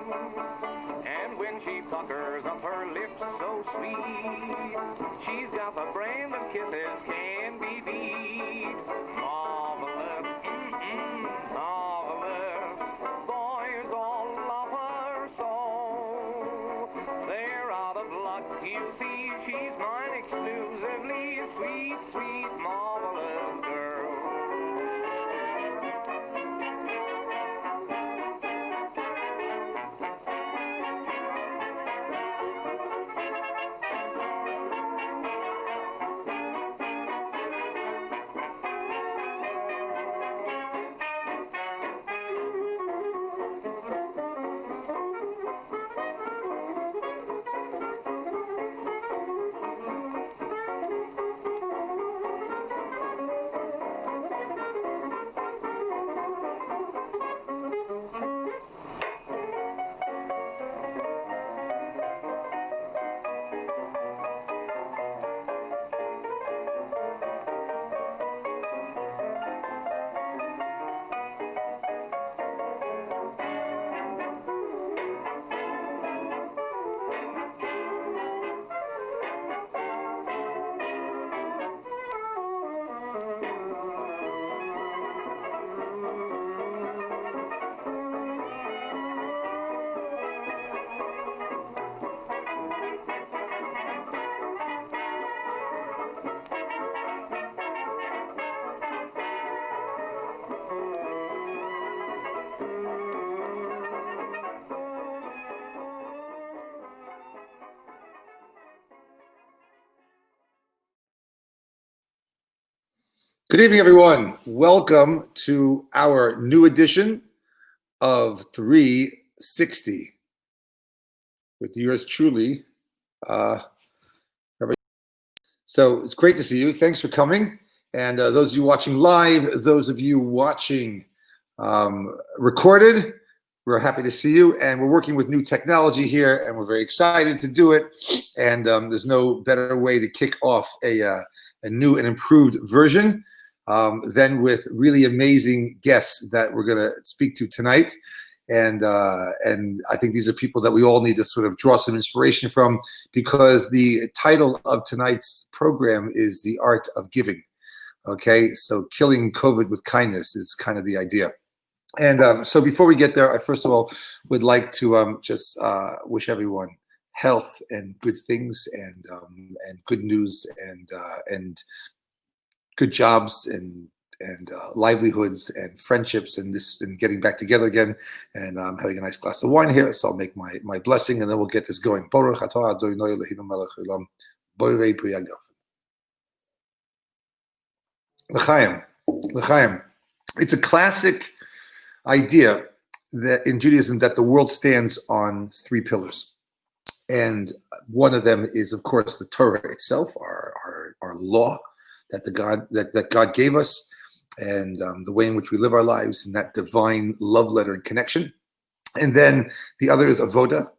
And when she puckers up her lips so sweet, she's got the brand of kisses can be beat. Marvelous, marvelous. Boys all love her so. They're out of luck, you see. She's mine exclusively. Sweet, sweet, marvelous girl. Good evening, everyone. Welcome to our new edition of 360 with yours truly. So it's great to see you. Thanks for coming. And those of you watching live, those of you watching recorded, we're happy to see you. And we're working with new technology here, and we're very excited to do it. And there's no better way to kick off a new and improved version than with really amazing guests that we're going to speak to tonight. And I think these are people that we all need to sort of draw some inspiration from, because the title of tonight's program is The Art of Giving. Okay, so killing COVID with kindness is kind of the idea. And so before we get there, I first of all would like to just wish everyone health and good things, and good news, and good jobs, and livelihoods, and friendships, and getting back together again. And I'm having a nice glass of wine here, so I'll make my blessing, and then we'll get this going. Baruch atah Adonai Eloheinu melech haolam, borei pri hagafen. L'chaim, l'chaim. It's a classic idea that in Judaism that the world stands on three pillars. And one of them is, of course, the Torah itself, our law that God gave us, and the way in which we live our lives, and that divine love letter and connection. And then the other is avoda,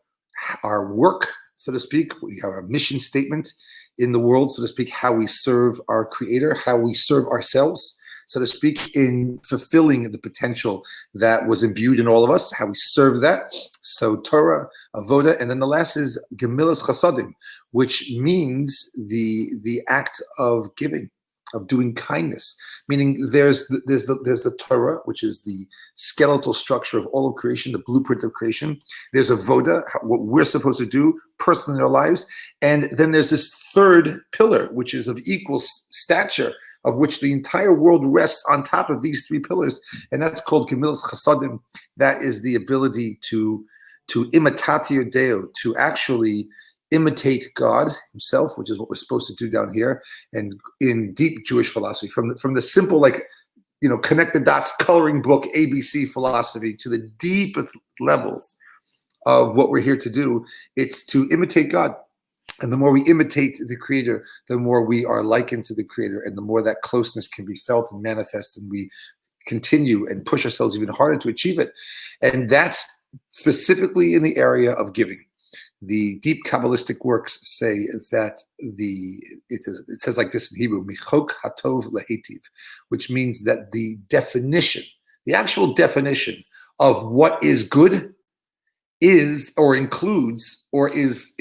our work, so to speak. We have a mission statement in the world, so to speak, how we serve our Creator, how we serve ourselves, so to speak, in fulfilling the potential that was imbued in all of us, how we serve that. So Torah, avoda, and then the last is gemilas chasadim, which means the act of giving, of doing kindness. Meaning there's the Torah, which is the skeletal structure of all of creation, the blueprint of creation. There's avoda, what we're supposed to do personally in our lives. And then there's this third pillar, which is of equal stature, of which the entire world rests on top of these three pillars. And that's called gemilas chasadim. That is the ability to imitatio Deo, to actually imitate God himself, which is what we're supposed to do down here. And in deep Jewish philosophy, from the simple, connect the dots coloring book ABC philosophy to the deepest levels of what we're here to do, it's to imitate God. And the more we imitate the Creator, the more we are likened to the Creator, and the more that closeness can be felt and manifest, and we continue and push ourselves even harder to achieve it. And that's specifically in the area of giving. The deep Kabbalistic works say that it says like this in Hebrew, michok hatov lehetiv, which means that the actual definition of what is good is or includes or is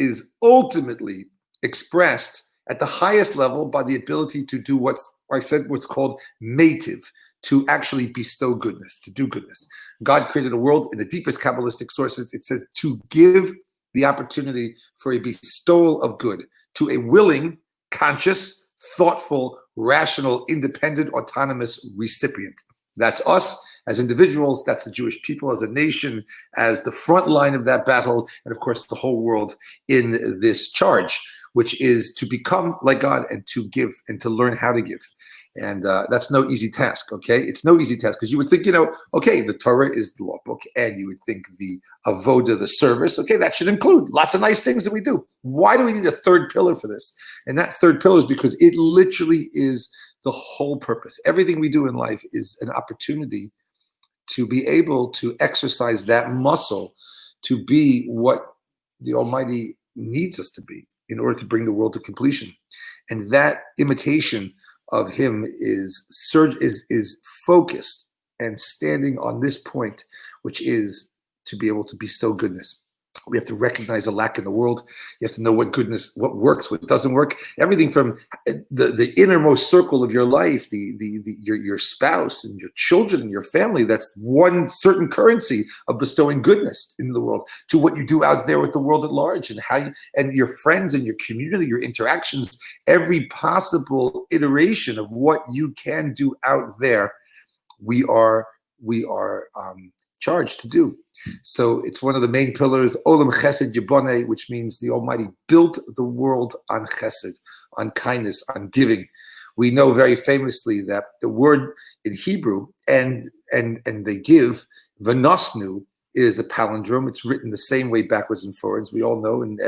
ultimately expressed at the highest level by the ability to do what's called native, to actually bestow goodness, to do goodness. God created a world in the deepest Kabbalistic sources. It says to give the opportunity for a bestowal of good to a willing, conscious, thoughtful, rational, independent, autonomous recipient. That's us as individuals, that's the Jewish people as a nation, as the front line of that battle, and of course the whole world in this charge, which is to become like God and to give and to learn how to give. And that's no easy task, okay? It's no easy task because you would think, okay, the Torah is the law book, and you would think the avoda, the service, okay, that should include lots of nice things that we do. Why do we need a third pillar for this? And that third pillar is because it literally is the whole purpose. Everything we do in life is an opportunity to be able to exercise that muscle to be what the Almighty needs us to be in order to bring the world to completion. And that imitation of him is focused and standing on this point, which is to be able to bestow goodness. We have to recognize a lack in the world. You have to know what goodness, what works, what doesn't work. Everything from the innermost circle of your life, your spouse and your children and your family. That's one certain currency of bestowing goodness in the world. To what you do out there with the world at large, and how and your friends and your community, your interactions. Every possible iteration of what you can do out there, we are charged to do. So it's one of the main pillars, Olam Chesed Yiboneh, which means the Almighty built the world on Chesed, on kindness, on giving. We know very famously that the word in Hebrew, and they give, Vanosnu, is a palindrome. It's written the same way backwards and forwards. We all know, and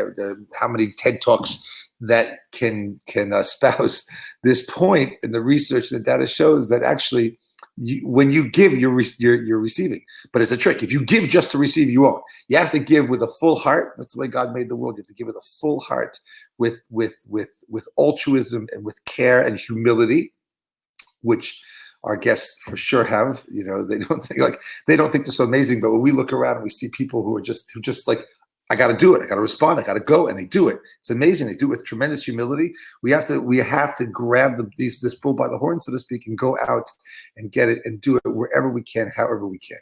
how many TED Talks that can espouse this point. And the research and the data shows that actually, when you give, you're receiving. But it's a trick. If you give just to receive, you won't. You have to give with a full heart. That's the way God made the world. You have to give with a full heart, with altruism and with care and humility, which our guests for sure have. They don't think they're so amazing. But when we look around and we see people who just like, I got to do it. I got to respond. I got to go, and they do it. It's amazing. They do it with tremendous humility. We have to grab this bull by the horn, so to speak, and go out and get it and do it wherever we can, however we can.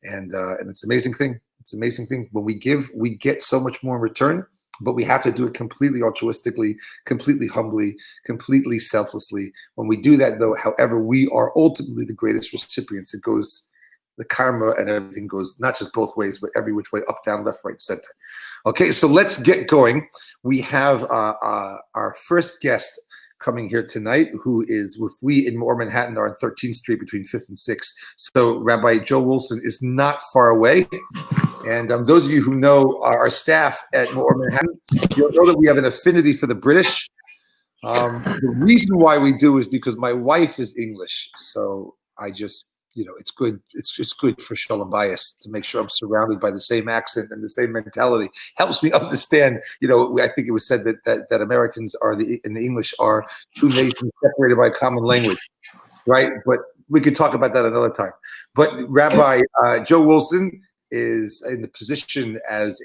And it's an amazing thing. It's an amazing thing. When we give, we get so much more in return. But we have to do it completely altruistically, completely humbly, completely selflessly. When we do that, though, however, we are ultimately the greatest recipients. It goes. The karma and everything goes not just both ways, but every which way, up, down, left, right, center. Okay, so let's get going. We have our first guest coming here tonight, who is we in Lower Manhattan are on 13th Street between 5th and 6th. So Rabbi Joe Wilson is not far away. And those of you who know our staff at Lower Manhattan, you'll know that we have an affinity for the British. The reason why we do is because my wife is English. So I just... it's good. It's just good for shalom bias to make sure I'm surrounded by the same accent and the same mentality. Helps me understand. I think it was said that Americans and the English are two nations separated by a common language, right? But we could talk about that another time. But Rabbi Joe Wilson is in the position as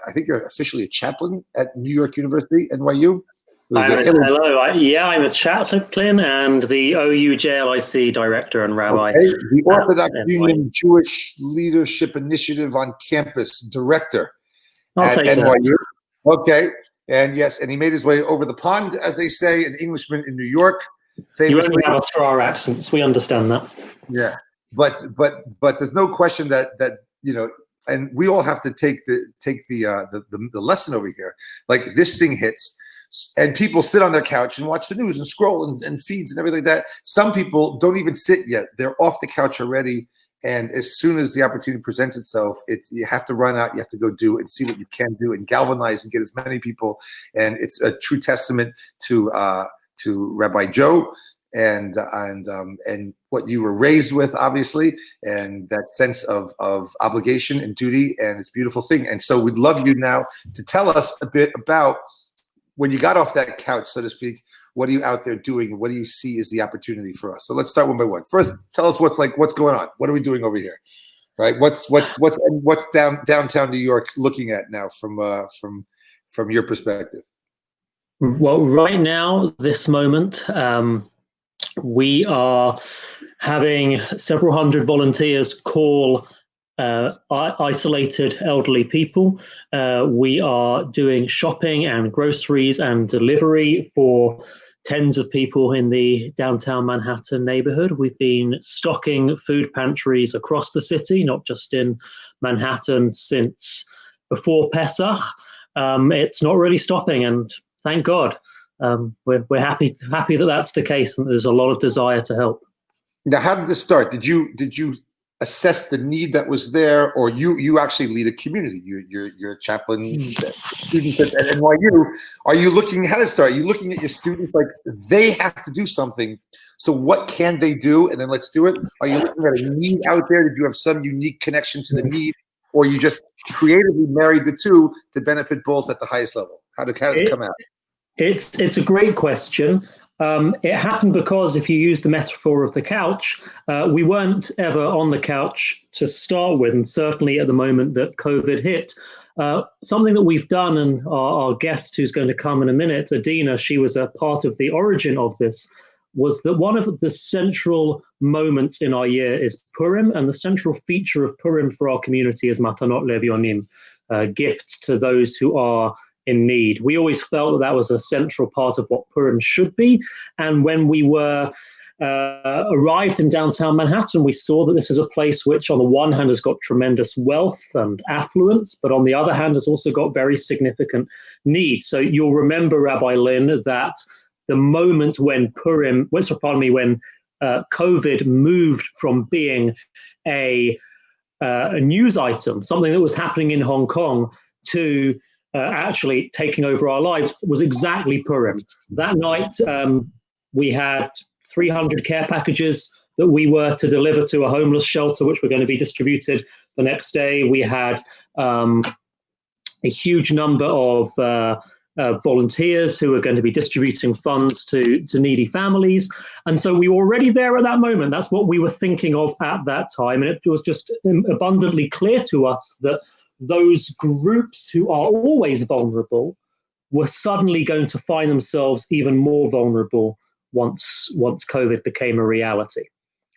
I think you're officially a chaplain at New York University, NYU. Hello. I'm a chaplain and the OUJLIC director and rabbi. Okay. The Orthodox Union Jewish Leadership Initiative on Campus director at NYU. Okay. And yes, and he made his way over the pond, as they say, an Englishman in New York. Famously. You only have us for our accents. We understand that. Yeah. But there's no question that and we all have to take the lesson over here. Like, this thing hits. And people sit on their couch and watch the news and scroll and feeds and everything like that. Some people don't even sit yet. They're off the couch already. And as soon as the opportunity presents itself, you have to run out. You have to go do and see what you can do and galvanize and get as many people. And it's a true testament to Rabbi Joe and what you were raised with, obviously, and that sense of obligation and duty. And it's a beautiful thing. And so we'd love you now to tell us a bit about, when you got off that couch, so to speak, what are you out there doing, and what do you see as the opportunity for us? So let's start one by one. First, tell us what's going on. What are we doing over here? right? What's downtown New York looking at now from your perspective? Well, right now, this moment, we are having several hundred volunteers call isolated elderly people. We are doing shopping and groceries and delivery for tens of people in the downtown Manhattan neighborhood. We've been stocking food pantries across the city, not just in Manhattan, since before Pesach. It's not really stopping, and thank God. We're happy that that's the case, and there's a lot of desire to help. Now, how did this start? Did you assess the need that was there, or you actually lead a community? You're a chaplain, students at NYU. Are you looking? How did it start? Are you looking at your students like they have to do something? So what can they do, and then let's do it? Are you looking at a need out there? Did you have some unique connection to the need, or you just creatively married the two to benefit both at the highest level? How did it come out? It's a great question. It happened because if you use the metaphor of the couch, we weren't ever on the couch to start with, and certainly at the moment that COVID hit. Something that we've done, and our guest who's going to come in a minute, Adina, she was a part of the origin of this, was that one of the central moments in our year is Purim, and the central feature of Purim for our community is Matanot Levionim, gifts to those who are in need. We always felt that was a central part of what Purim should be. And when we were arrived in downtown Manhattan, we saw that this is a place which on the one hand has got tremendous wealth and affluence, but on the other hand has also got very significant need. So you'll remember, Rabbi Lynn, that the moment when when COVID moved from being a news item, something that was happening in Hong Kong, to actually taking over our lives, was exactly Purim. That night, we had 300 care packages that we were to deliver to a homeless shelter, which were going to be distributed the next day. We had a huge number of volunteers who were going to be distributing funds to needy families. And so we were already there at that moment. That's what we were thinking of at that time. And it was just abundantly clear to us that those groups who are always vulnerable were suddenly going to find themselves even more vulnerable once COVID became a reality.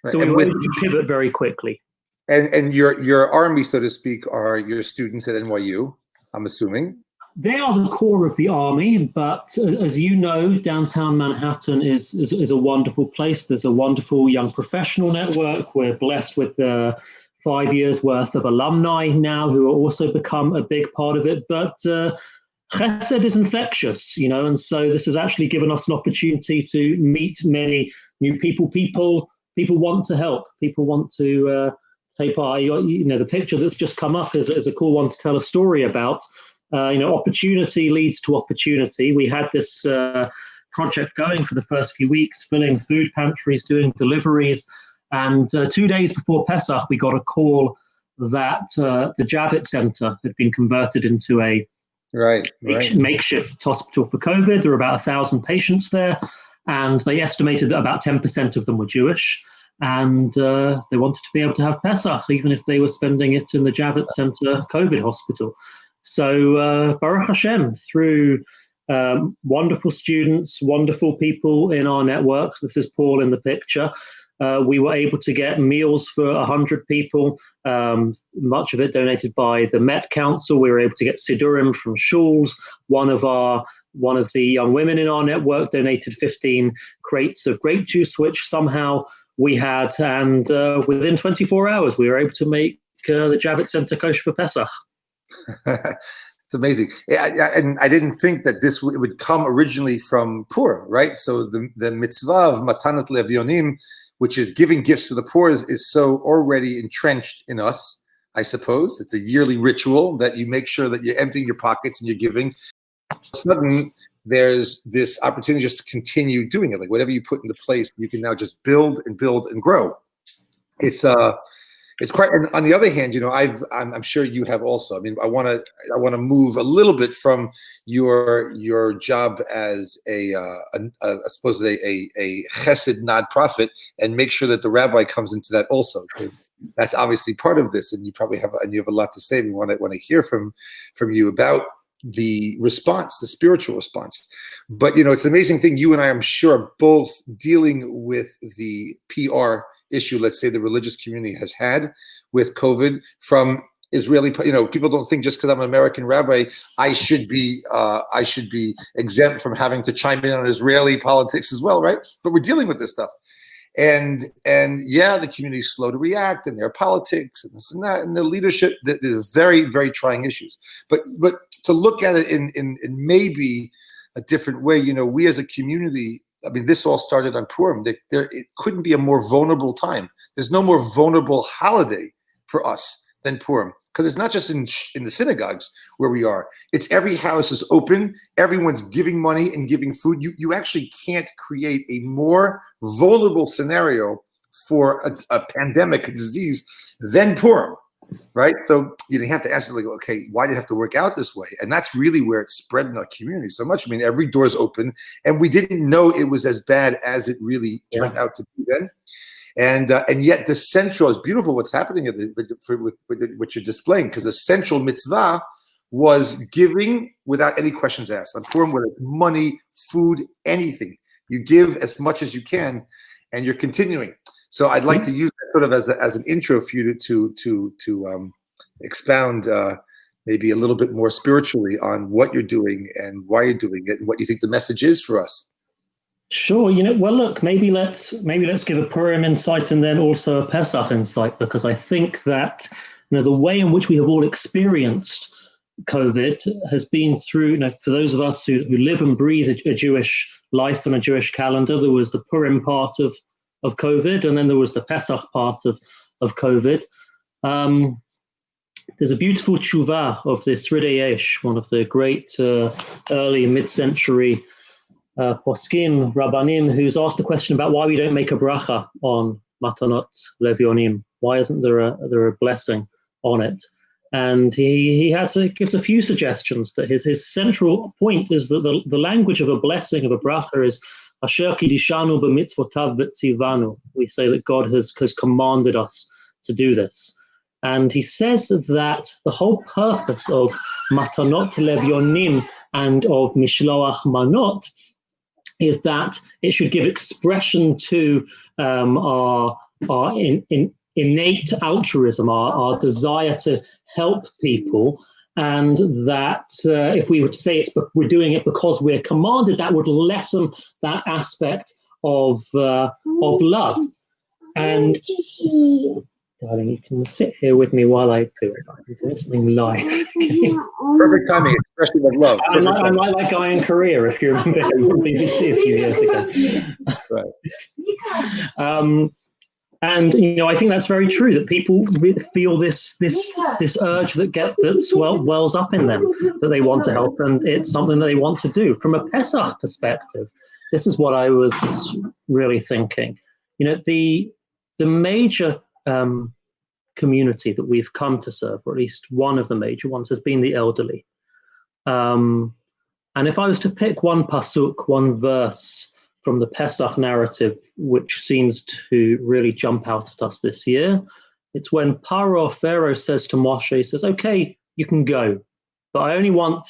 Right. So we were able to pivot very quickly. And your army, so to speak, are your students at NYU, I'm assuming? They are the core of the army, but as you know, downtown Manhattan is a wonderful place. There's a wonderful young professional network. We're blessed with 5 years worth of alumni now who have also become a big part of it. But chesed is infectious, and so this has actually given us an opportunity to meet many new people. People want to help. People want to take part. The picture that's just come up is a cool one to tell a story about. Opportunity leads to opportunity. We had this project going for the first few weeks, filling food pantries, doing deliveries. And 2 days before Pesach, we got a call that the Javits Center had been converted into a makeshift hospital for COVID. There were about 1,000 patients there, and they estimated that about 10% of them were Jewish. And they wanted to be able to have Pesach, even if they were spending it in the Javits Center COVID hospital. So Baruch Hashem, through wonderful students, wonderful people in our networks, this is Paul in the picture, we were able to get meals for 100 people, much of it donated by the Met Council. We were able to get Sidurim from shuls. One of the young women in our network donated 15 crates of grape juice, which somehow we had. And within 24 hours, we were able to make the Javits Center kosher for Pesach. It's amazing. And I didn't think that it would come originally from Purim, right? So the mitzvah of Matanat Levionim, which is giving gifts to the poor, is so already entrenched in us, I suppose. It's a yearly ritual that you make sure that you're emptying your pockets and you're giving. All of a sudden, there's this opportunity just to continue doing it. Like whatever you put into place, you can now just build and grow. It's quite. And on the other hand, I'm sure you have also. I mean, I want to move a little bit from your job as I suppose a chesed nonprofit, and make sure that the rabbi comes into that also, because that's obviously part of this, and you have a lot to say. We want to hear from you about the response, the spiritual response. But it's an amazing thing. You and I, I'm sure, both dealing with the PR issue, let's say the religious community has had with COVID from Israeli, people don't think just because I'm an American rabbi, I should be exempt from having to chime in on Israeli politics as well, right? But we're dealing with this stuff. And yeah, the community is slow to react, and their politics and this and that, and the leadership, there's very, very trying issues. But to look at it in maybe a different way, we as a community, I mean, this all started on Purim. It couldn't be a more vulnerable time. There's no more vulnerable holiday for us than Purim, because it's not just in the synagogues where we are. It's every house is open. Everyone's giving money and giving food. You actually can't create a more vulnerable scenario for a pandemic, a disease, than Purim, right? So you have to ask, okay, why did it have to work out this way? And that's really where it spread in our community so much. I mean, every door's open, and we didn't know it was as bad as it really turned out to be then. And yet the central, it's beautiful what's happening with what you're displaying, because the central mitzvah was giving without any questions asked. On Purim, whether it's money, food, anything, you give as much as you can, and you're continuing. So I'd like to use that sort of as an intro for you to expound maybe a little bit more spiritually on what you're doing and why you're doing it and what you think the message is for us. Sure. Well, look, maybe let's give a Purim insight and then also a Pesach insight, because I think that the way in which we have all experienced COVID has been through, for those of us who live and breathe a Jewish life and a Jewish calendar. There was the Purim part of COVID, and then there was the Pesach part of COVID. There's a beautiful tshuva of the Sridei Yesh, one of the great early mid-century poskim, rabbanim, who's asked the question about why we don't make a bracha on matanot levionim. Why isn't there a blessing on it? And he gives a few suggestions, but his central point is that the language of a blessing, of a bracha, is asher kidishanu b'mitzvotav v'tzivanu. We say that God has commanded us to do this. And he says that the whole purpose of matanot levionim and of mishloach manot is that it should give expression to our innate altruism, our desire to help people, and that if we would say we're doing it because we're commanded, that would lessen that aspect of love. And darling, you can sit here with me while I do it. I'm doing something live. Perfect timing, expression of love. I'm like that guy in Korea, if you remember him from BBC a few years ago. Right. And I think that's very true, that people feel this urge that wells up in them, that they want to help, and it's something that they want to do. From a Pesach perspective, this is what I was really thinking. The major community that we've come to serve, or at least one of the major ones, has been the elderly. And if I was to pick one pasuk, one verse from the Pesach narrative, which seems to really jump out at us this year, it's when Pharaoh says to Moshe, he says, okay, you can go, but I only want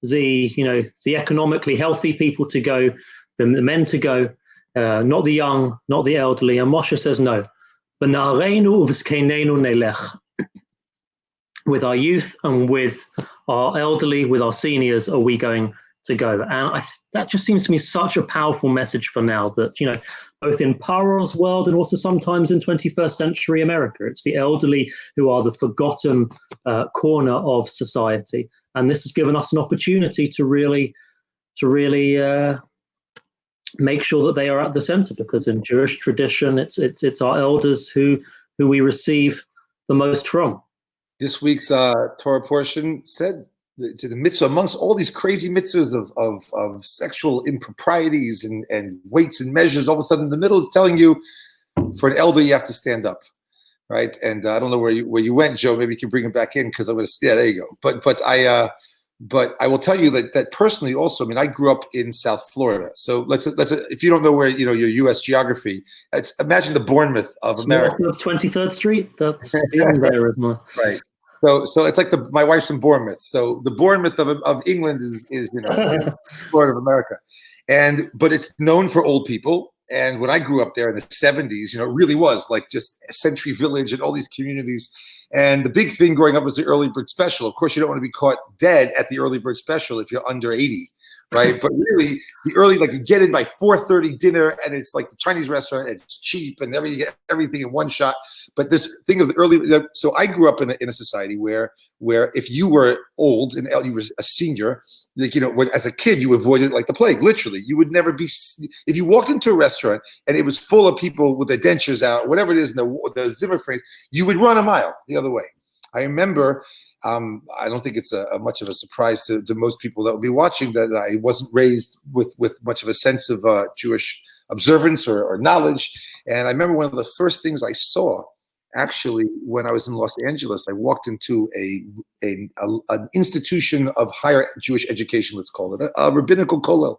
the economically healthy people to go, the men to go, not the young, not the elderly. And Moshe says, no. With our youth and with our elderly, with our seniors, are we going to go? And that just seems to me such a powerful message for now, that, both in Paro's world and also sometimes in 21st century America, it's the elderly who are the forgotten corner of society. And this has given us an opportunity to really make sure that they are at the center, because in Jewish tradition, it's our elders who we receive the most from. This week's Torah portion said to the mitzvah, amongst all these crazy mitzvahs of sexual improprieties and weights and measures, all of a sudden in the middle it's telling you, for an elder, you have to stand up. right? And I don't know where you went, Joe. Maybe you can bring him back in because I'm going to. Yeah, there you go. But I will tell you that personally also. I mean, I grew up in South Florida, so let's if you don't know where your U.S. geography, imagine the Bournemouth of America. North of 23rd Street. That's beyond there, isn't it? Right. So it's like my wife's from Bournemouth. So the Bournemouth of England is Florida of America, but it's known for old people. And when I grew up there in the 70s, it really was like just Century Village and all these communities. And the big thing growing up was the early bird special. Of course, you don't want to be caught dead at the early bird special if you're under 80, right? But really, the early, like you get in by 4:30 dinner, and it's like the Chinese restaurant, and it's cheap, and everything in one shot. But this thing of the early, so I grew up in a society where if you were old and you were a senior, like, as a kid, you avoided it like the plague. Literally, you would never be. If you walked into a restaurant and it was full of people with their dentures out, whatever it is, the Zimmer frames, you would run a mile the other way. I remember. I don't think it's much of a surprise to most people that will be watching that I wasn't raised with much of a sense of Jewish observance or knowledge. And I remember one of the first things I saw, actually, when I was in Los Angeles, I walked into an institution of higher Jewish education, let's call it, a rabbinical kollel.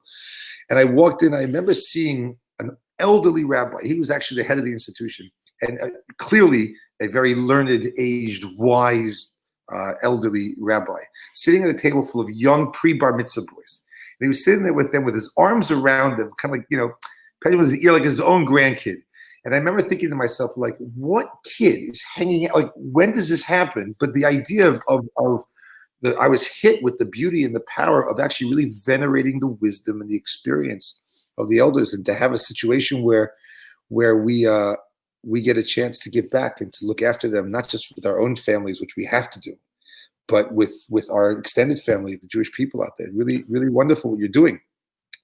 And I walked in, I remember seeing an elderly rabbi. He was actually the head of the institution, and clearly a very learned, aged, wise elderly rabbi, sitting at a table full of young pre-bar mitzvah boys. And he was sitting there with them with his arms around them, kind of like, patting with his ear like his own grandkid. And I remember thinking to myself, like, what kid is hanging out? Like, when does this happen? But the idea I was hit with the beauty and the power of actually really venerating the wisdom and the experience of the elders, and to have a situation where we get a chance to give back and to look after them, not just with our own families, which we have to do, but with our extended family, the Jewish people out there. Really, really wonderful what you're doing.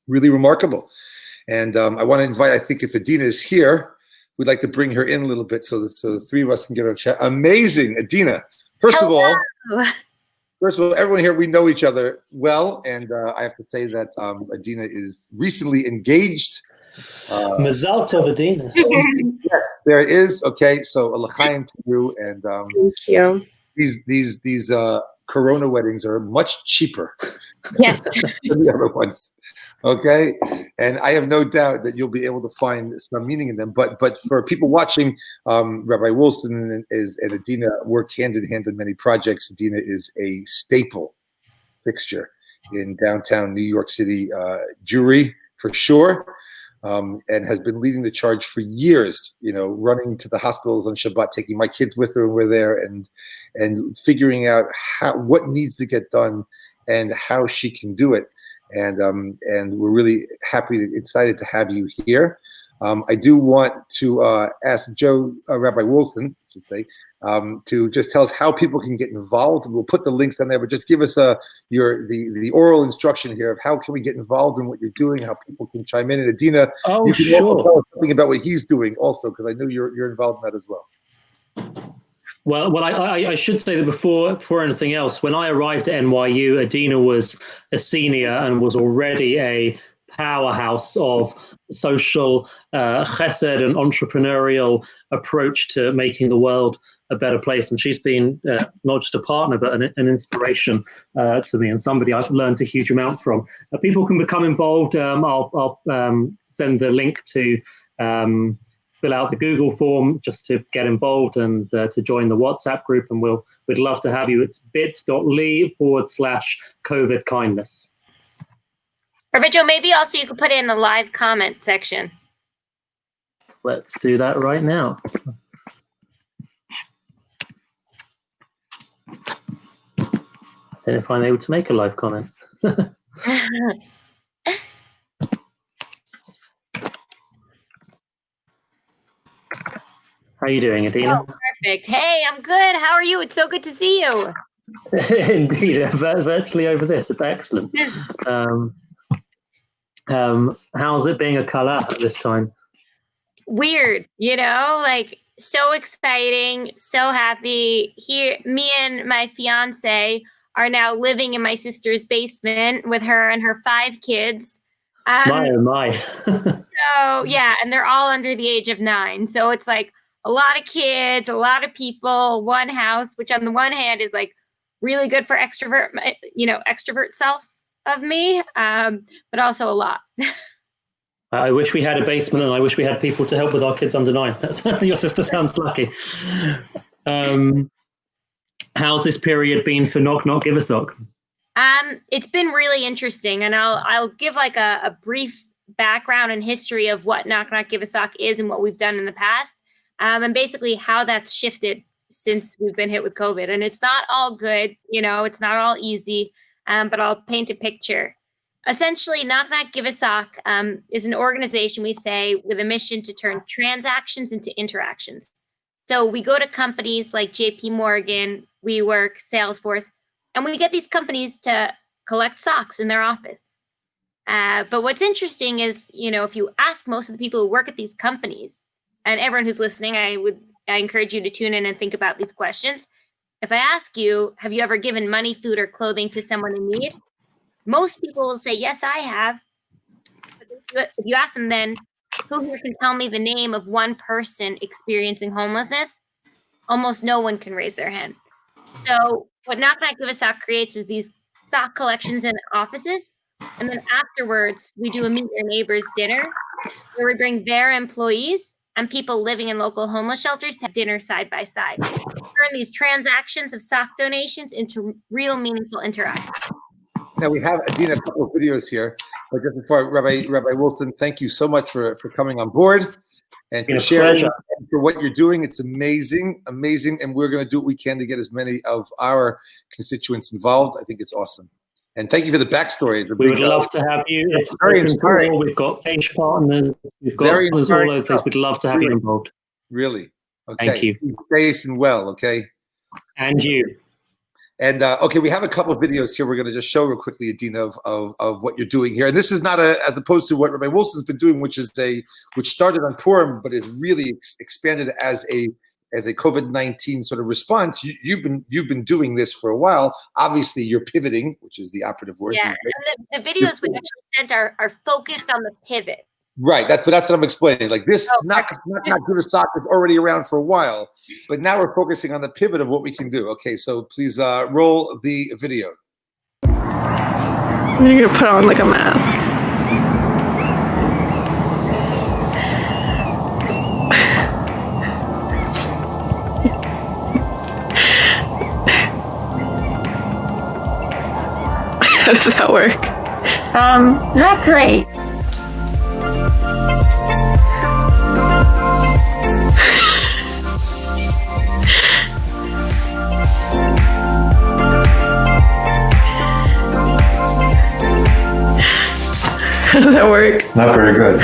Really remarkable. And I want to invite, I think if Adina is here, we'd like to bring her in a little bit so the three of us can get our chat. Amazing, Adina. First of all, everyone here, we know each other well. And I have to say that Adina is recently engaged. Mazal tov, Adina. Yes, there it is. Okay, so l'chaim to you, and thank you. These Corona weddings are much cheaper, yes, than the other ones. Okay, and I have no doubt that you'll be able to find some meaning in them. But for people watching, Rabbi Wilson and Adina work hand in hand on many projects. Adina is a staple fixture in downtown New York City Jewry for sure. And has been leading the charge for years, running to the hospitals on Shabbat, taking my kids with her when we're there, and figuring out what needs to get done and how she can do it. And we're really excited to have you here. I do want to ask Joe, Rabbi Wilson, I should say, to just tell us how people can get involved. We'll put the links on there, but just give us the oral instruction here of how can we get involved in what you're doing, how people can chime in. And Adina, you can also tell us something about what he's doing also, because I know you're involved in that as well. Well, I should say that before anything else, when I arrived at NYU, Adina was a senior and was already a powerhouse of social chesed and entrepreneurial approach to making the world a better place. And she's been not just a partner, but an inspiration to me, and somebody I've learned a huge amount from. People can become involved. I'll send the link to fill out the Google form just to get involved and to join the WhatsApp group. And we'd love to have you. It's bit.ly/COVID kindness. Rabbi Joe, maybe also you could put it in the live comment section. Let's do that right now. I don't know if I'm able to make a live comment. How are you doing, Adina? Oh, perfect. Hey, I'm good. How are you? It's so good to see you. Indeed, virtually over this. It's excellent. How's it being a kala at this time? Weird, like so exciting, so happy. Here, me and my fiance are now living in my sister's basement with her and her 5 kids. My. So yeah, and they're all under the age of 9. So it's like a lot of kids, a lot of people, one house, which on the one hand is like really good for extrovert self of me, but also a lot. I wish we had a basement, and I wish we had people to help with our kids under 9. That's your sister sounds lucky. How's this period been for Knock Knock Give a Sock? It's been really interesting, and I'll give like a brief background and history of what Knock Knock Give a Sock is and what we've done in the past, and basically how that's shifted since we've been hit with COVID. And it's not all good, it's not all easy, but I'll paint a picture. Essentially, Knock Knock Give a Sock is an organization, we say, with a mission to turn transactions into interactions. So we go to companies like JP Morgan, WeWork, Salesforce, and we get these companies to collect socks in their office. But what's interesting is, if you ask most of the people who work at these companies, and everyone who's listening, I encourage you to tune in and think about these questions. If I ask you, have you ever given money, food, or clothing to someone in need? Most people will say, yes, I have. But if you ask them then, who here can tell me the name of one person experiencing homelessness? Almost no one can raise their hand. So what Knock Knock Give a Sock creates is these sock collections in offices. And then afterwards, we do a Meet Your Neighbors dinner where we bring their employees and people living in local homeless shelters to have dinner side by side. Turn these transactions of sock donations into real meaningful interactions. Now we have, Adina, a couple of videos here. But just before, Rabbi Wilson, thank you so much for coming on board and for sharing and for what you're doing. It's amazing, and we're going to do what we can to get as many of our constituents involved. I think it's awesome. And thank you for the backstory. We would love to have you. It's very inspiring. We've got page partners. We've got partners all over the place. We'd love to have you involved. Really? Okay. Thank you. Be safe and well, okay? And you. And okay, we have a couple of videos here. We're going to just show real quickly, Adina, of what you're doing here. And this is not as opposed to what Rabbi Wilson's been doing, which started on Purim, but is really expanded as a COVID-19 sort of response. You've been doing this for a while. Obviously, you're pivoting, which is the operative word. Yeah, and the videos we actually sent are focused on the pivot. Right, that's what I'm explaining. Like this, not Give a Sock is already around for a while, but now we're focusing on the pivot of what we can do. Okay, so please roll the video. You're gonna put on like a mask. How does that work? Not great. How does that work? Not very good.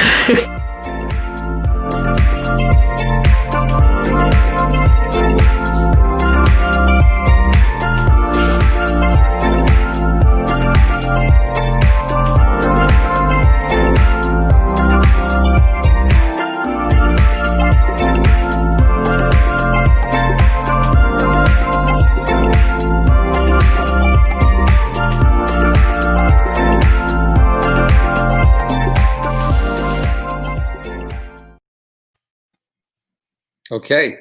Okay,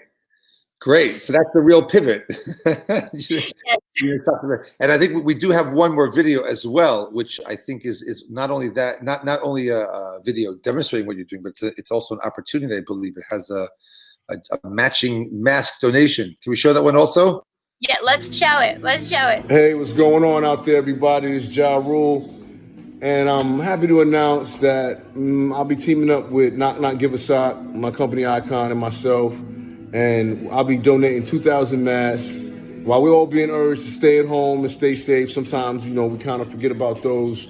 great. So that's the real pivot. And I think we do have one more video as well, which I think is not only that, not only a video demonstrating what you're doing, but it's also an opportunity. I believe it has a matching mask donation. Can we show that one also? Yeah, let's show it. Hey, what's going on out there, everybody? It's Ja Rule. And I'm happy to announce that I'll be teaming up with Knock Knock Give a Sock, my company Icon, and myself. And I'll be donating 2,000 masks. While we're all being urged to stay at home and stay safe, sometimes, we kind of forget about those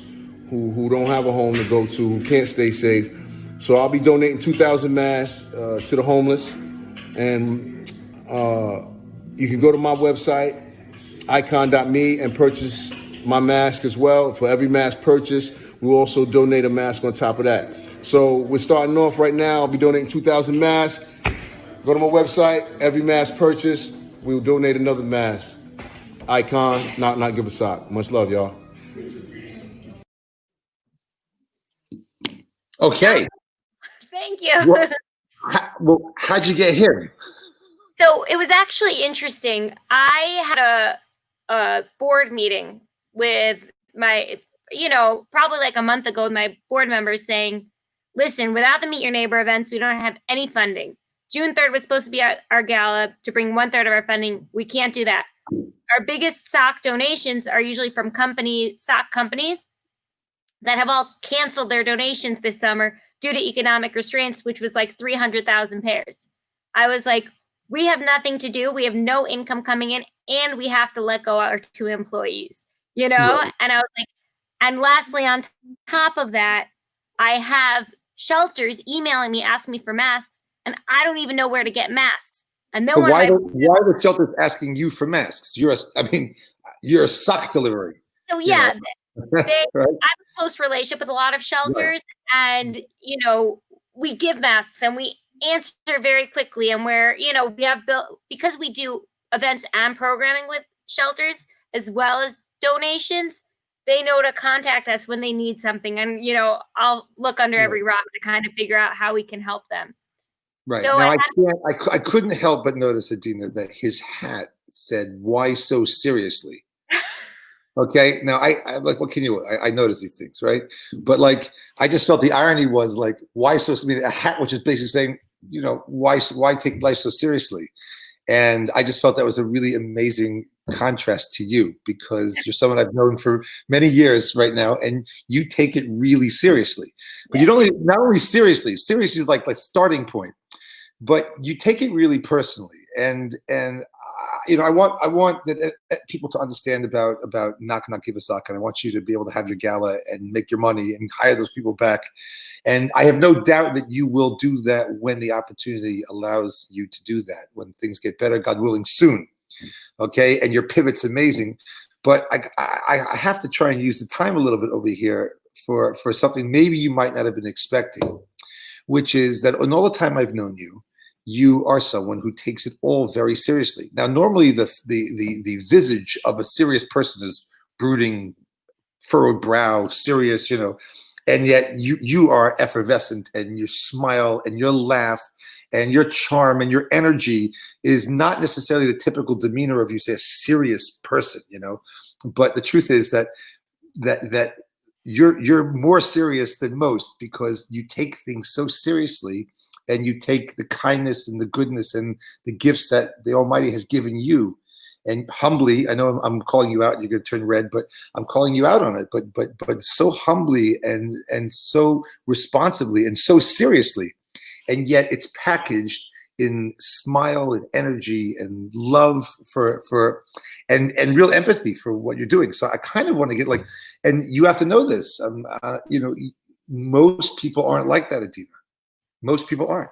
who don't have a home to go to, who can't stay safe. So I'll be donating 2,000 masks to the homeless. And you can go to my website, icon.me, and purchase my mask as well. For every mask purchase, we'll also donate a mask on top of that. So we're starting off right now. I'll be donating 2,000 masks. Go to my website. Every mask purchase, we'll donate another mask. Icon, Knock Give a Sock. Much love, y'all. Okay. Thank you. Well, how'd you get him? So it was actually interesting. I had a board meeting with my, probably like a month ago with my board members saying, listen, without the Meet Your Neighbor events, we don't have any funding. June 3rd was supposed to be our gala to bring 1/3 of our funding. We can't do that. Our biggest sock donations are usually from sock companies that have all canceled their donations this summer due to economic restraints, which was like 300,000 pairs. I was like, we have nothing to do. We have no income coming in, and we have to let go our 2 employees, Right. And I was like, and lastly, on top of that, I have shelters emailing me, asking me for masks, and I don't even know where to get masks. And then But one of my why are the shelters asking you for masks? You're a sock delivery. so yeah, they Right? I have a close relationship with a lot of shelters, and we give masks and we answer very quickly, and we have built, because we do events and programming with shelters as well as donations. They know to contact us when they need something, and I'll look under every rock to kind of figure out how we can help them. Right. So Now I couldn't help but notice, Adina, that his hat said, "Why so seriously?" Okay. Now I like, what can you? I notice these things, right? But like, I just felt the irony was like, why so? I mean, a hat which is basically saying, why take life so seriously? And I just felt that was a really amazing contrast to you, because you're someone I've known for many years right now, and you take it really seriously. But you don't not only seriously is like starting point, but you take it really personally. And I want people to understand about Knock Knock Give a Sock, and I want you to be able to have your gala and make your money and hire those people back. And I have no doubt that you will do that when the opportunity allows you to do that, when things get better, God willing, soon. Okay, and your pivot's amazing, but I have to try and use the time a little bit over here for something maybe you might not have been expecting, which is that in all the time I've known you, you are someone who takes it all very seriously. Now, normally the visage of a serious person is brooding, furrowed brow, serious, and yet you are effervescent, and your smile and your laugh and your charm and your energy is not necessarily the typical demeanor of, you say, a serious person, But the truth is that you're more serious than most, because you take things so seriously, and you take the kindness and the goodness and the gifts that the Almighty has given you. And humbly, I know I'm calling you out, you're going to turn red, but I'm calling you out on it. But so humbly and so responsibly and so seriously, and yet it's packaged in smile and energy and love for and real empathy for what you're doing. So I kind of want to get like, and you have to know this. Most people aren't like that, Adina. Most people aren't.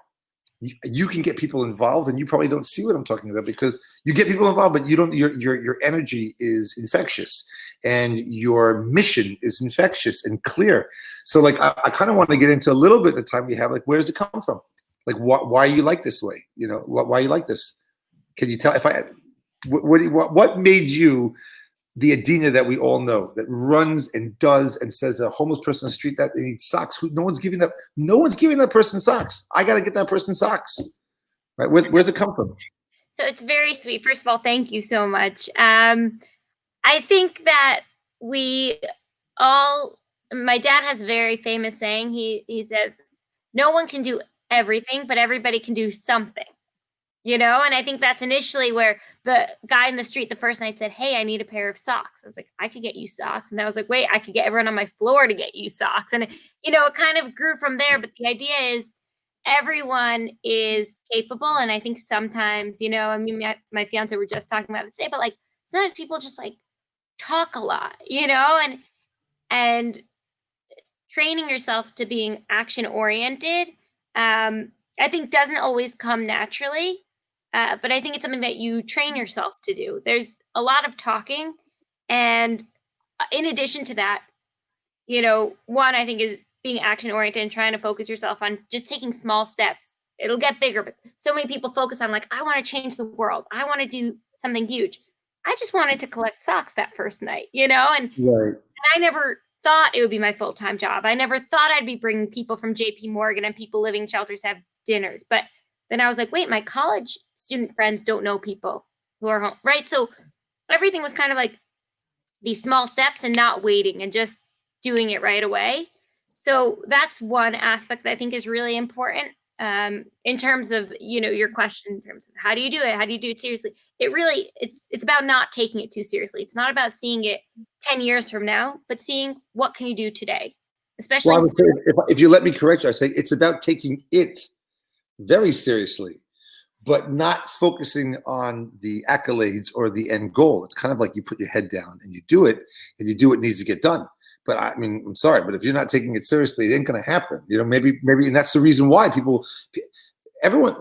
You can get people involved, and you probably don't see what I'm talking about, because you get people involved, but you don't. Your energy is infectious, and your mission is infectious and clear. So, like, I kind of want to get into a little bit of the time we have. Like, where does it come from? Like, why are you like this way? Why are you like this? Can you tell? What made you the Adina that we all know, that runs and does and says a homeless person on the street that they need socks? No one's giving that person socks. I got to get that person socks. Right? Where's it come from? So it's very sweet. First of all, thank you so much. I think that my dad has a very famous saying. He says, no one can do everything, but everybody can do something. And I think that's initially where the guy in the street the first night said, hey, I need a pair of socks. I was like, I could get you socks. And I was like, wait, I could get everyone on my floor to get you socks. And, it kind of grew from there. But the idea is everyone is capable. And I think sometimes, my fiance were just talking about this today, but like sometimes people just like talk a lot, and training yourself to being action oriented, I think doesn't always come naturally. But I think it's something that you train yourself to do. There's a lot of talking. And in addition to that, one, I think, is being action oriented and trying to focus yourself on just taking small steps. It'll get bigger. But so many people focus on like, I want to change the world. I want to do something huge. I just wanted to collect socks that first night, and I never thought it would be my full-time job. I never thought I'd be bringing people from JP Morgan and people living in shelters to have dinners. But then I was like, wait, my college student friends don't know people who are home, right? So everything was kind of like these small steps and not waiting and just doing it right away. So that's one aspect that I think is really important, in terms of, your question in terms of how do you do it? How do you do it seriously? It really, it's about not taking it too seriously. It's not about seeing it 10 years from now, but seeing what can you do today, especially. Well, I would say, if you let me correct you, I say it's about taking it very seriously, but not focusing on the accolades or the end goal. It's kind of like you put your head down and you do it, and you do what needs to get done. But I mean, I'm sorry, but if you're not taking it seriously, it ain't going to happen. Maybe, and that's the reason why everyone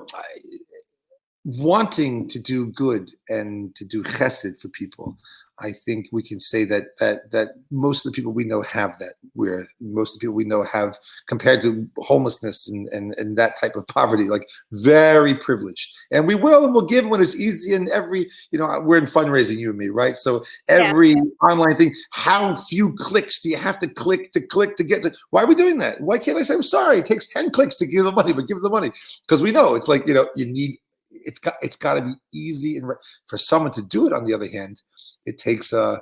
wanting to do good and to do chesed for people. I think we can say that most of the people we know have that, where most of the people we know have, compared to homelessness and that type of poverty, like very privileged. And we'll give when it's easy, and we're in fundraising, you and me, right? So every online thing, how few clicks do you have to click to get to, why are we doing that? Why can't I say, I'm sorry, it takes 10 clicks to give the money, but give the money. Because we know it's like, you need, it's got to be easy, and for someone to do it, on the other hand, it takes a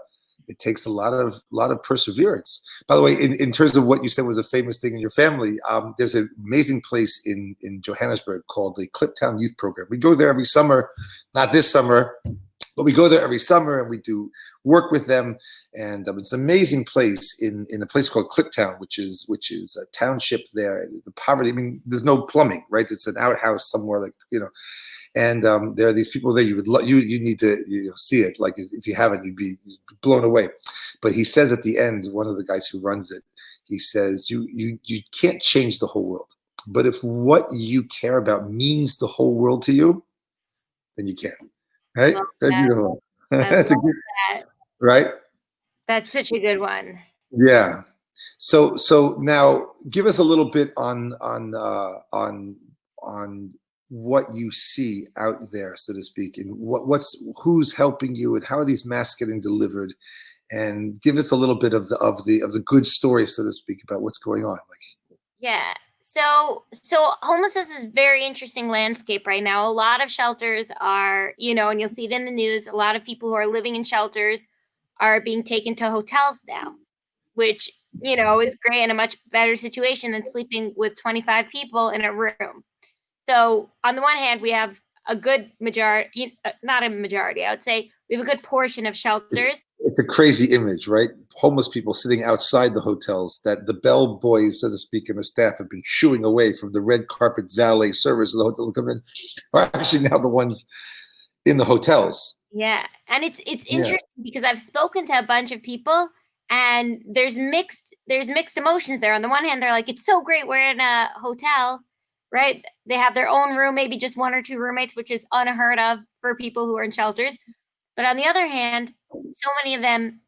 lot of perseverance. By the way, in terms of what you said was a famous thing in your family, there's an amazing place in Johannesburg called the Kliptown Youth Program. We go there every summer, not this summer, but we go there every summer and we do work with them. And it's an amazing place in a place called Kliptown, which is a township there. The poverty, I mean, there's no plumbing, right? It's an outhouse somewhere, like, and there are these people there. You need to see it. Like, if you haven't, you'd be blown away. But he says at the end, one of the guys who runs it, he says, you can't change the whole world, but if what you care about means the whole world to you, then you can. Right? Very beautiful. That's a good, that. right? That's such a good one. Yeah. So now give us a little bit on what you see out there, so to speak, and who's helping you, and how are these masks getting delivered, and give us a little bit of the good story, so to speak, about what's going on. Yeah. So homelessness is a very interesting landscape right now. A lot of shelters are, and you'll see it in the news, a lot of people who are living in shelters are being taken to hotels now, which, is great, and a much better situation than sleeping with 25 people in a room. So on the one hand, we have a good majority, not a majority, I would say we have a good portion of shelters. It's a crazy image, right? Homeless people sitting outside the hotels that the bell boys, so to speak, and the staff have been shooing away from the red carpet valet servers of the hotel to come in, are actually now the ones in the hotels. Yeah. And it's interesting because I've spoken to a bunch of people, and there's mixed emotions there. On the one hand, they're like, it's so great, we're in a hotel, right? They have their own room, maybe just one or two roommates, which is unheard of for people who are in shelters. But on the other hand, so many of them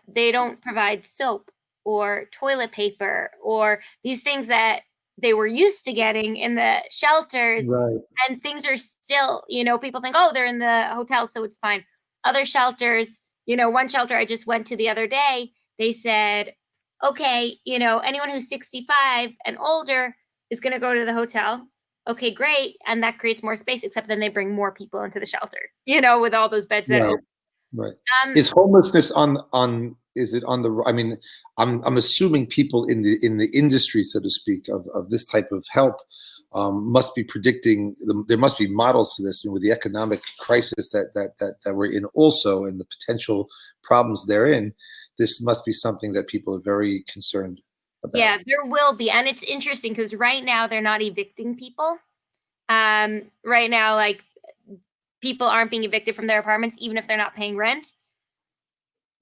they don't provide soap or toilet paper or these things that they were used to getting in the shelters. Right. And things are still, people think, oh, they're in the hotel, so it's fine. Other shelters, one shelter I just went to the other day, they said, okay, anyone who's 65 and older is going to go to the hotel. Okay, great. And that creates more space, except then they bring more people into the shelter, with all those beds that are open. Right. Is homelessness is it on the, I mean, I'm assuming people in the industry, so to speak, of this type of help must be predicting, there must be models to this, and with the economic crisis that we're in also, and the potential problems therein, this must be something that people are very concerned about. Yeah, there will be. And it's interesting because right now they're not evicting people. Right now, like, people aren't being evicted from their apartments, even if they're not paying rent.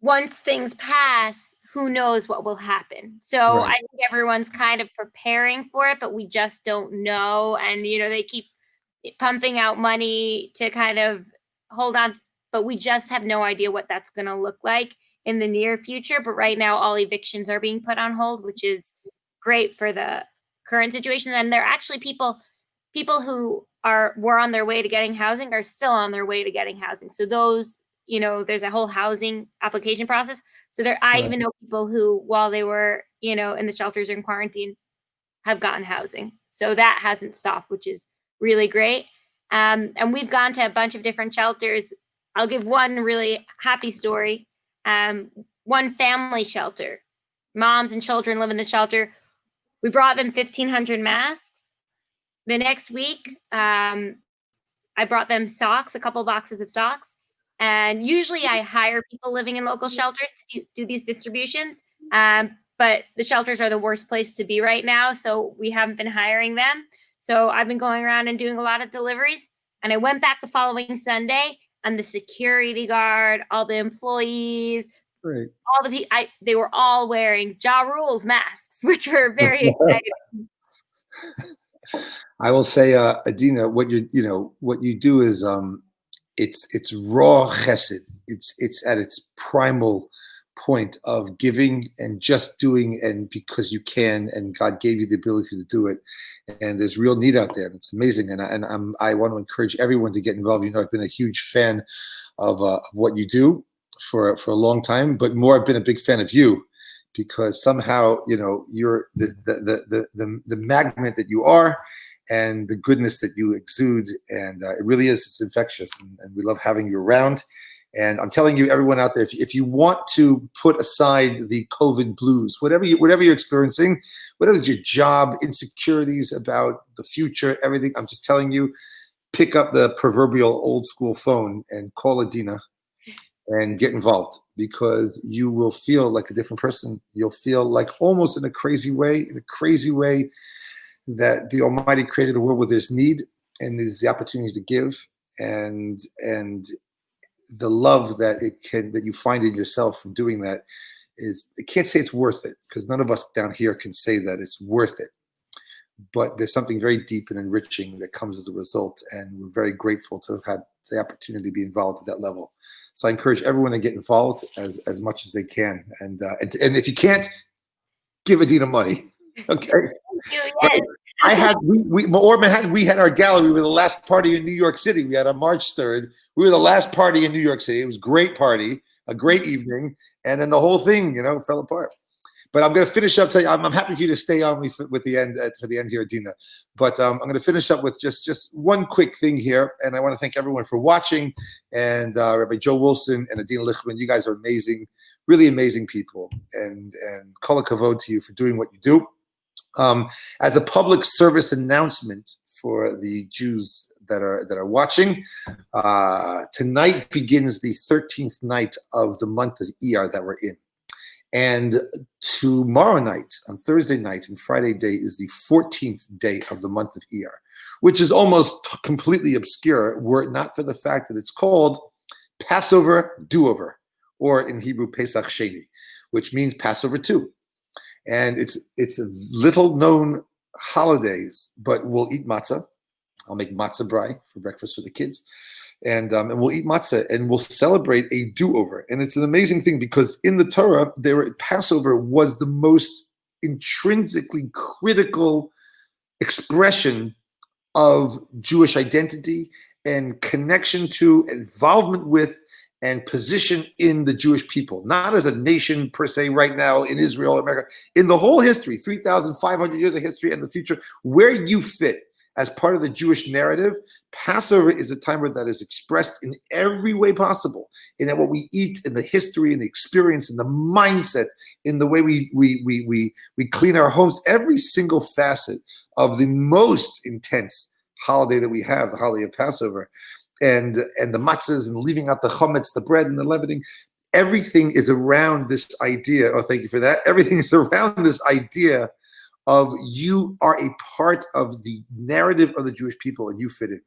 Once things pass, who knows what will happen. So I think everyone's kind of preparing for it, but we just don't know. And, they keep pumping out money to kind of hold on, but we just have no idea what that's going to look like in the near future. But right now, all evictions are being put on hold, which is great for the current situation. And there are actually people who were on their way to getting housing are still on their way to getting housing. So those, there's a whole housing application process. So I even know people who, while they were, in the shelters or in quarantine, have gotten housing. So that hasn't stopped, which is really great. And we've gone to a bunch of different shelters. I'll give one really happy story. One family shelter, moms and children live in the shelter. We brought them 1,500 masks. The next week, I brought them socks, a couple boxes of socks. And usually I hire people living in local shelters to do these distributions. But the shelters are the worst place to be right now. So we haven't been hiring them. So I've been going around and doing a lot of deliveries. And I went back the following Sunday, and the security guard, all the employees, Great. all the people, they were all wearing Ja Rule's masks, which were very exciting. I will say, Adina, what you do is it's raw chesed. It's at its primal point of giving and just doing, and because you can, and God gave you the ability to do it. And there's real need out there, and it's amazing. And I want to encourage everyone to get involved. You know, I've been a huge fan of what you do for a long time, but more, I've been a big fan of you, because somehow, you know, you're the magnet that you are, and the goodness that you exude, and it really is, it's infectious, and we love having you around. And I'm telling you, everyone out there, if you want to put aside the COVID blues, whatever you're experiencing, whatever is your job, insecurities about the future, everything, I'm just telling you, pick up the proverbial old school phone and call Adina and get involved, because you will feel like a different person. You'll feel like, almost in a crazy way, that the Almighty created a world where there's need, and there's the opportunity to give, and the love that you find in yourself from doing that is, I can't say it's worth it, because none of us down here can say that it's worth it. But there's something very deep and enriching that comes as a result, and we're very grateful to have had the opportunity to be involved at that level. So I encourage everyone to get involved as much as they can, and if you can't, give Adina money. Okay. Yes. We had our gallery. We were the last party in New York City. We had on March 3rd. We were the last party in New York City. It was a great party, a great evening, and then the whole thing, fell apart. But I'm going to finish up. I'm happy for you to stay on me for the end here, Adina. But I'm going to finish up with just one quick thing here, and I want to thank everyone for watching. And Rabbi Joe Wilson and Adina Lichtman, you guys are amazing, really amazing people, and kol hakavod to you for doing what you do. As a public service announcement for the Jews that are watching, tonight begins the 13th night of the month of Iyar that we're in. And tomorrow night, on Thursday night and Friday day, is the 14th day of the month of Iyar, which is almost completely obscure were it not for the fact that it's called Passover Do-Over, or in Hebrew, Pesach Sheni, which means Passover 2. And it's a little known holidays, but we'll eat matzah. I'll make matzah brai for breakfast for the kids. And we'll eat matzah, and we'll celebrate a do-over. And it's an amazing thing, because in the Torah, Passover was the most intrinsically critical expression of Jewish identity and connection to, involvement with, and position in the Jewish people, not as a nation per se right now in Israel, America, in the whole history, 3,500 years of history and the future, where you fit as part of the Jewish narrative. Passover is a time where that is expressed in every way possible, in what we eat, in the history, in the experience, in the mindset, in the way we clean our homes, every single facet of the most intense holiday that we have, the holiday of Passover. And the matzahs, and leaving out the chametz, the bread and the leavening, everything is around this idea. Oh, thank you for that. Everything is around this idea of you are a part of the narrative of the Jewish people, and you fit in.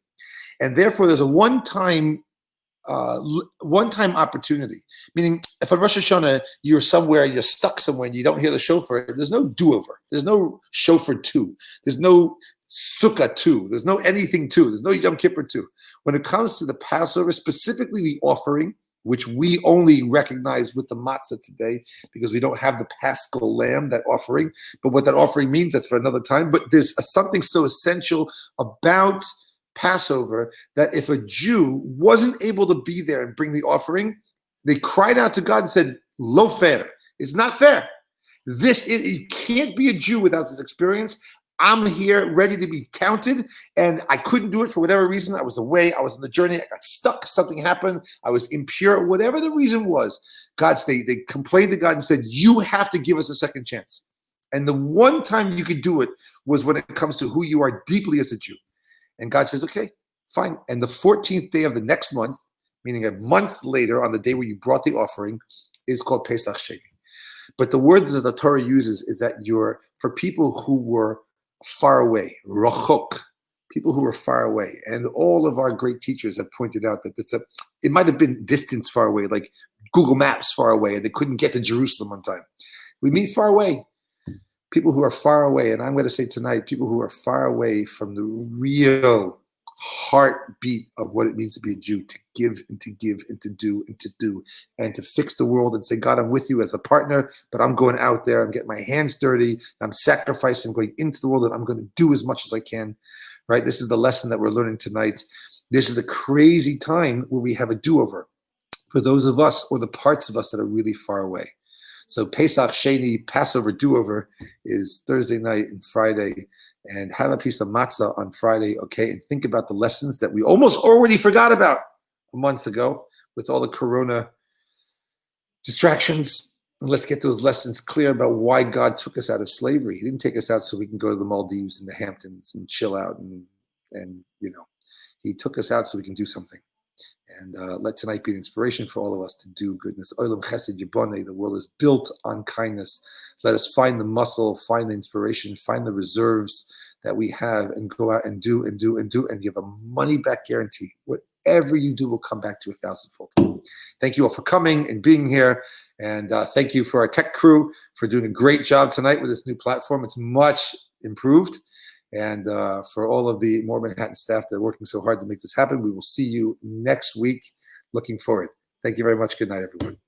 And therefore, there's a one-time opportunity. Meaning, if on Rosh Hashanah you're somewhere, you're stuck somewhere, and you don't hear the shofar, there's no do-over. There's no shofar 2. There's no Sukkah 2. There's no anything 2. There's no Yom Kippur 2. When it comes to the Passover, specifically the offering, which we only recognize with the matzah today, because we don't have the Paschal lamb, that offering. But what that offering means, that's for another time. But there's something so essential about Passover that if a Jew wasn't able to be there and bring the offering, they cried out to God and said, "Lo fair. It's not fair. You can't be a Jew without this experience. I'm here ready to be counted, and I couldn't do it for whatever reason. I was away. I was on the journey. I got stuck. Something happened. I was impure. Whatever the reason was, they complained to God and said, you have to give us a second chance. And the one time you could do it was when it comes to who you are deeply as a Jew. And God says, okay, fine. And the 14th day of the next month, meaning a month later on the day where you brought the offering, is called Pesach Sheni. But the word that the Torah uses is that for people who were far away, rachok, people who were far away. And all of our great teachers have pointed out that it might have been distance far away, like Google Maps far away, and they couldn't get to Jerusalem on time. We mean far away. People who are far away, and I'm going to say tonight, people who are far away from the real heartbeat of what it means to be a Jew, to give and to give and to do and to fix the world and say, God, I'm with you as a partner, but I'm going out there, I'm getting my hands dirty, I'm sacrificing, going into the world, and I'm going to do as much as I can, right? This is the lesson that we're learning tonight. This is a crazy time where we have a do-over for those of us or the parts of us that are really far away. So Pesach Sheni, Passover do-over, is Thursday night and Friday. And have a piece of matzah on Friday, okay? And think about the lessons that we almost already forgot about a month ago with all the corona distractions. And let's get those lessons clear about why God took us out of slavery. He didn't take us out so we can go to the Maldives and the Hamptons and chill out. And he took us out so we can do something. And let tonight be an inspiration for all of us to do goodness. Olam Chesed Yiboneh, the world is built on kindness. Let us find the muscle, find the inspiration, find the reserves that we have, and go out and do. And you have a money-back guarantee. Whatever you do will come back to 1,000-fold. Thank you all for coming and being here. And thank you for our tech crew for doing a great job tonight with this new platform. It's much improved. And for all of the More Manhattan staff that are working so hard to make this happen, we will see you next week. Looking forward. Thank you very much. Good night, everyone.